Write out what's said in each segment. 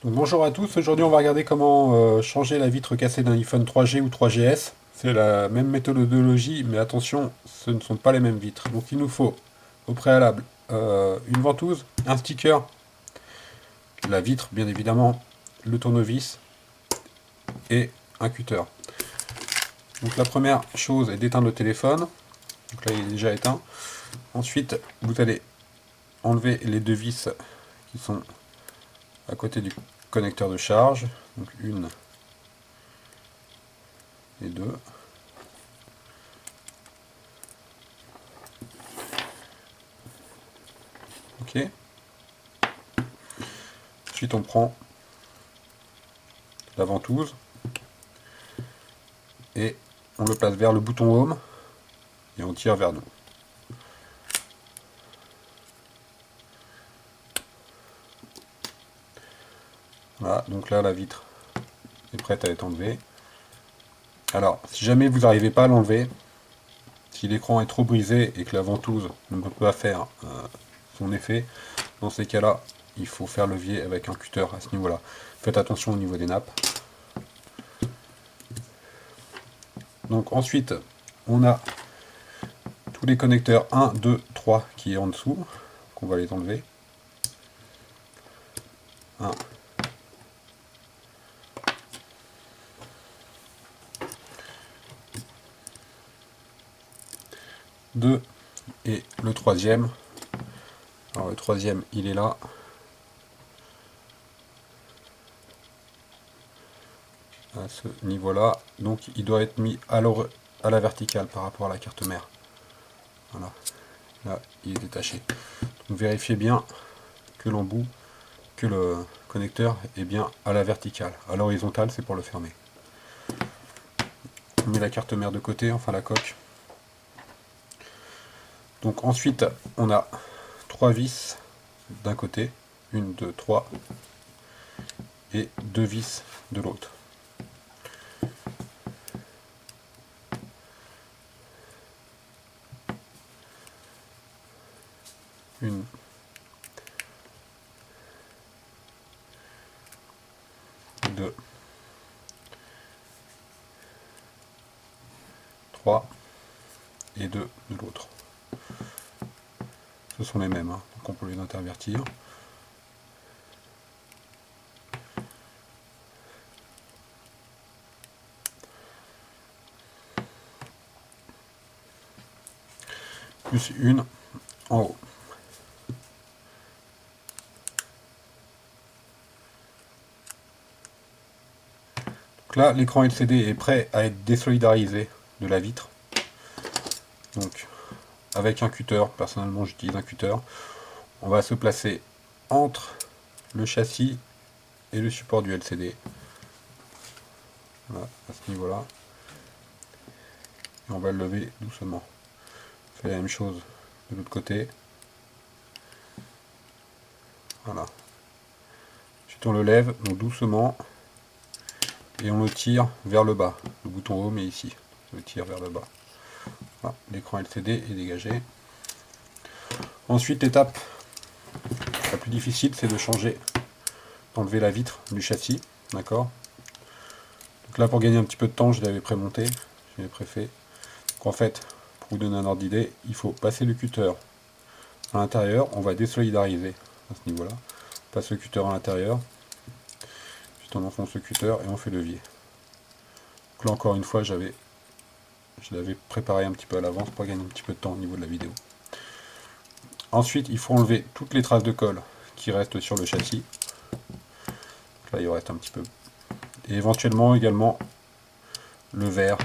Donc bonjour à tous, aujourd'hui on va regarder comment changer la vitre cassée d'un iPhone 3G ou 3GS. C'est la même méthodologie, mais attention, ce ne sont pas les mêmes vitres. Donc il nous faut au préalable une ventouse, un sticker, la vitre bien évidemment, le tournevis et un cutter. Donc la première chose est d'éteindre le téléphone. Donc là il est déjà éteint. Ensuite vous allez enlever les deux vis qui sont à côté du connecteur de charge. Donc une et deux. Ok. Ensuite on prend la ventouse et on le place vers le bouton Home et on tire vers nous. Voilà, donc là la vitre est prête à être enlevée. Alors, si jamais vous n'arrivez pas à l'enlever, si l'écran est trop brisé et que la ventouse ne peut pas faire son effet, dans ces cas-là, il faut faire levier avec un cutter à ce niveau-là. Faites attention au niveau des nappes. Donc ensuite, on a tous les connecteurs 1, 2, 3 qui est en dessous, qu'on va les enlever. 1, 2 et le troisième. Alors le troisième, il est là. À ce niveau-là. Donc il doit être mis à la verticale par rapport à la carte mère. Voilà. Là, il est détaché. Donc vérifiez bien que l'embout, que le connecteur est bien à la verticale. À l'horizontale, c'est pour le fermer. On met la carte mère de côté, enfin la coque. Donc ensuite, on a trois vis d'un côté, une, deux, trois, et deux vis de l'autre. Une, deux, trois, et deux de l'autre. Ce sont les mêmes, hein, donc on peut les intervertir. Plus une en haut. Donc là, l'écran LCD est prêt à être désolidarisé de la vitre. Donc, avec un cutter, personnellement j'utilise un cutter, on va se placer entre le châssis et le support du LCD. Voilà, à ce niveau-là. Et on va le lever doucement. On fait la même chose de l'autre côté. Voilà. Ensuite on le lève, donc doucement, et on le tire vers le bas. Le bouton Home est ici. On le tire vers le bas. Voilà, l'écran LCD est dégagé. Ensuite, l'étape la plus difficile, c'est de changer, d'enlever la vitre du châssis. D'accord. Donc là, pour gagner un petit peu de temps, je l'avais prémonté, je l'avais préfait. Donc en fait, pour vous donner un ordre d'idée, il faut passer le cutter à l'intérieur, on va désolidariser à ce niveau-là. On passe le cutter à l'intérieur, ensuite on enfonce le cutter et on fait levier. Donc là encore une fois, je l'avais préparé un petit peu à l'avance pour gagner un petit peu de temps au niveau de la vidéo. Ensuite, il faut enlever toutes les traces de colle qui restent sur le châssis. Donc là, il reste un petit peu. Et éventuellement également le verre.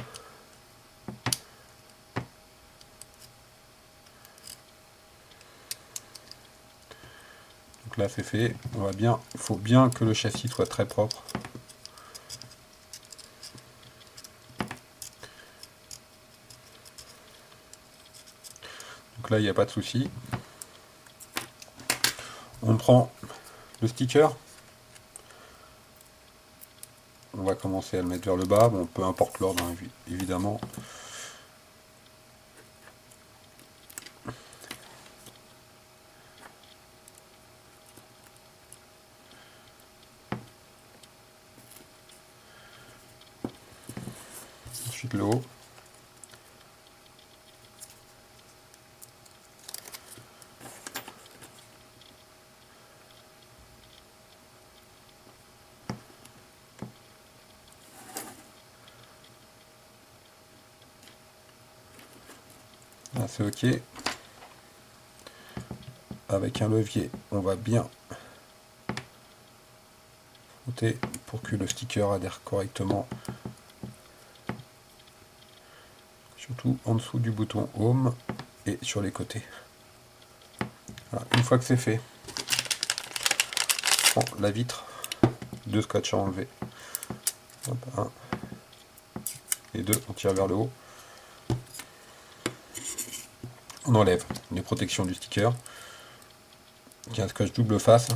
Donc là, c'est fait. Il faut bien que le châssis soit très propre. Donc là, il n'y a pas de souci. On prend le sticker. On va commencer à le mettre vers le bas. Bon, peu importe l'ordre, hein, évidemment. Ensuite le haut. Là c'est ok. Avec un levier, on va bien frotter pour que le sticker adhère correctement. Surtout en dessous du bouton Home et sur les côtés. Voilà. Une fois que c'est fait, on prend la vitre, 2 scotch à enlever. Hop, 1 et 2, on tire vers le haut. On enlève les protections du sticker. Il y a un scotch double face.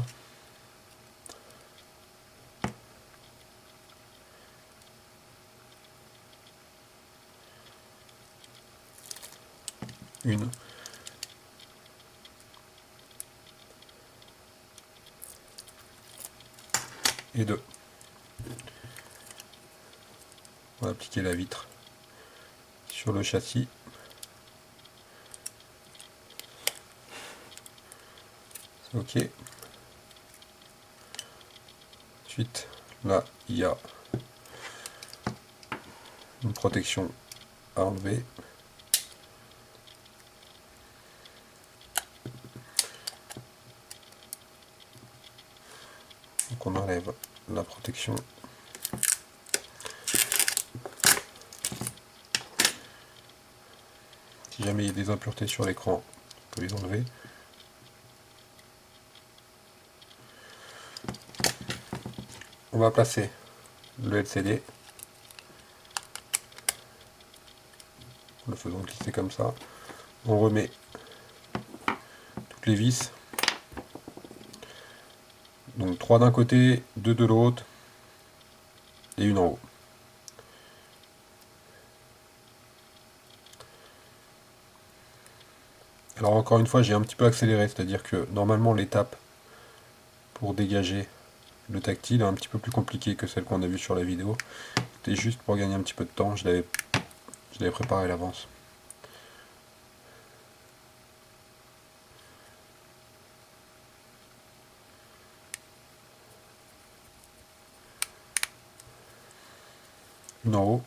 Une. Et 2. On va appliquer la vitre sur le châssis. C'est ok. Ensuite, là, il y a une protection à enlever. Donc on enlève la protection. Si jamais il y a des impuretés sur l'écran, on peut les enlever. On va placer le LCD. En le faisant glisser comme ça. On remet toutes les vis. Donc 3 d'un côté, 2 de l'autre et une en haut. Alors encore une fois, j'ai un petit peu accéléré, c'est-à-dire que normalement l'étape pour dégager le tactile est un petit peu plus compliquée que celle qu'on a vue sur la vidéo. C'était juste pour gagner un petit peu de temps, je l'avais préparé à l'avance. Une en haut.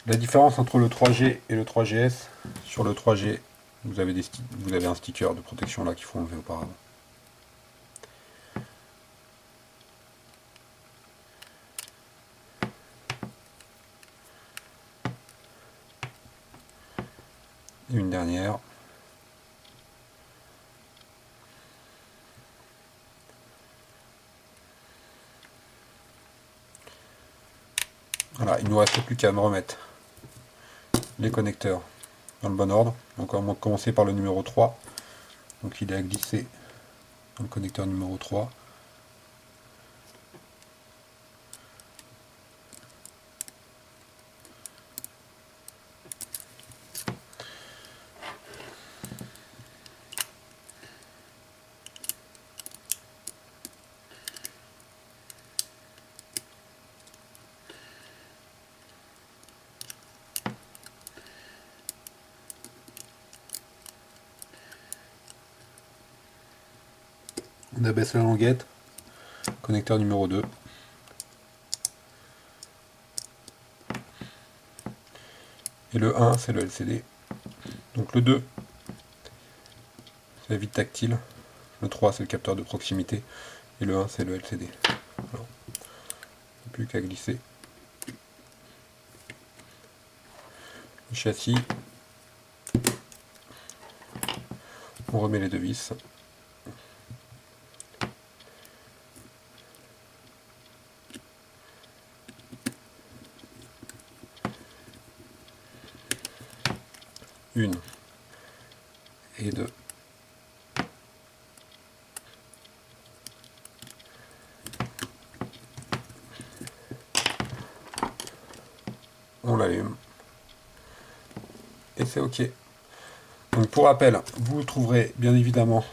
La différence entre le 3G et le 3GS, sur le 3G, vous avez un sticker de protection là qu'il faut enlever auparavant. Et une dernière. Voilà, il ne nous reste plus qu'à me remettre les connecteurs dans le bon ordre. Donc on va commencer par le numéro 3. Donc il est à glisser dans le connecteur numéro 3. On abaisse la languette, connecteur numéro 2. Et le 1, c'est le LCD. Donc le 2, c'est la vitre tactile. Le 3, c'est le capteur de proximité. Et le 1, c'est le LCD. Voilà. Plus qu'à glisser le châssis. On remet les deux vis. Une et deux. on l'allume. Et c'est OK. Donc pour rappel, vous trouverez bien évidemment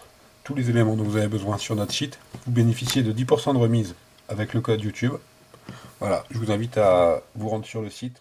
tous les éléments dont vous avez besoin sur notre site. Vous bénéficiez de 10% de remise avec le code YouTube. Voilà, je vous invite à vous rendre sur le site.